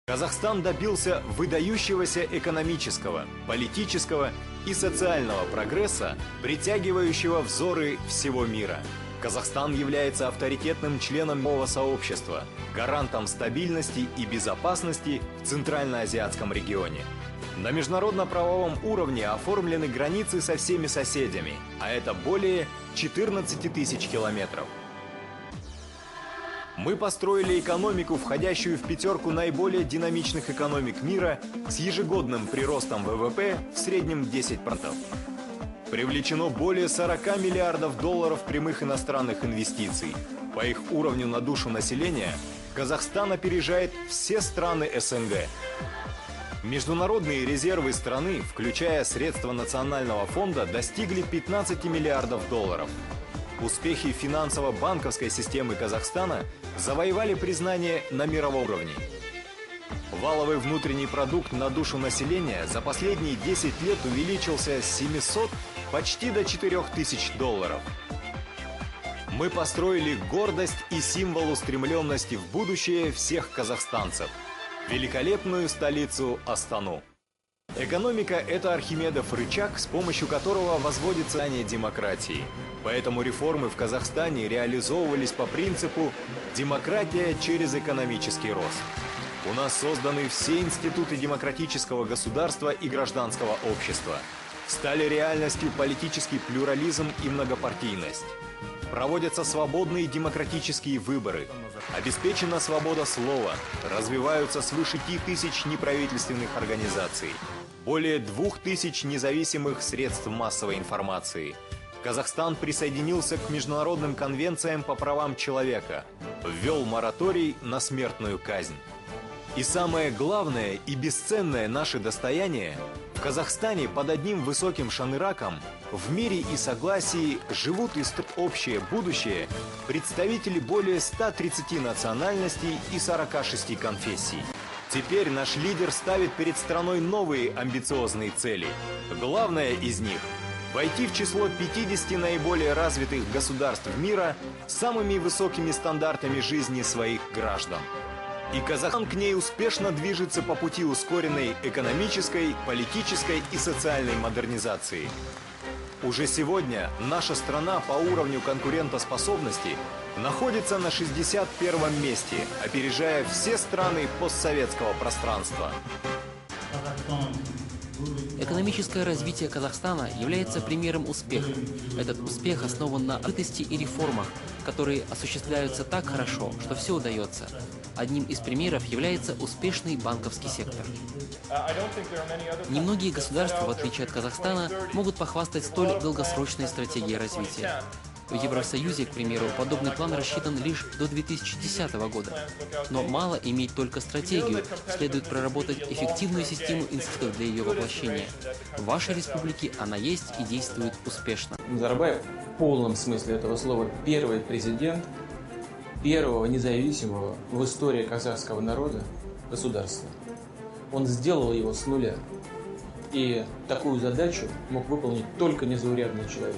Казахстан добился выдающегося экономического, политического и социального прогресса, притягивающего взоры всего мира. Казахстан является авторитетным членом мирового сообщества, гарантом стабильности и безопасности в Центральноазиатском регионе. На международно-правовом уровне оформлены границы со всеми соседями, а это более 14 тысяч километров. Мы построили экономику, входящую в пятерку наиболее динамичных экономик мира, с ежегодным приростом ВВП в среднем 10%. Привлечено более 40 миллиардов долларов прямых иностранных инвестиций. По их уровню на душу населения Казахстан опережает все страны СНГ. Международные резервы страны, включая средства Национального фонда, достигли 15 миллиардов долларов. Успехи финансово-банковской системы Казахстана завоевали признание на мировом уровне. Валовый внутренний продукт на душу населения за последние 10 лет увеличился с 700 почти до 4000 долларов. Мы построили гордость и символ устремленности в будущее всех казахстанцев – великолепную столицу Астану. Экономика – это Архимедов рычаг, с помощью которого возводится здание демократии. Поэтому реформы в Казахстане реализовывались по принципу «демократия через экономический рост». У нас созданы все институты демократического государства и гражданского общества. Стали реальностью политический плюрализм и многопартийность. Проводятся свободные демократические выборы. Обеспечена свобода слова. Развиваются свыше 5000 неправительственных организаций. Более 2000 независимых средств массовой информации. Казахстан присоединился к международным конвенциям по правам человека. Ввел мораторий на смертную казнь. И самое главное и бесценное наше достояние – в Казахстане под одним высоким шаныраком в мире и согласии живут и строят общее будущее представители более 130 национальностей и 46 конфессий. Теперь наш лидер ставит перед страной новые амбициозные цели. Главное из них – войти в число 50 наиболее развитых государств мира с самыми высокими стандартами жизни своих граждан. И Казахстан к ней успешно движется по пути ускоренной экономической, политической и социальной модернизации. Уже сегодня наша страна по уровню конкурентоспособности находится на 61-м месте, опережая все страны постсоветского пространства. Экономическое развитие Казахстана является примером успеха. Этот успех основан на открытости и реформах, которые осуществляются так хорошо, что все удается. Одним из примеров является успешный банковский сектор. Немногие государства, в отличие от Казахстана, могут похвастать столь долгосрочной стратегией развития. В Евросоюзе, к примеру, подобный план рассчитан лишь до 2010 года. Но мало иметь только стратегию, следует проработать эффективную систему институтов для ее воплощения. В вашей республике она есть и действует успешно. Назарбаев в полном смысле этого слова первый президент первого независимого в истории казахского народа государства. Он сделал его с нуля. И такую задачу мог выполнить только незаурядный человек.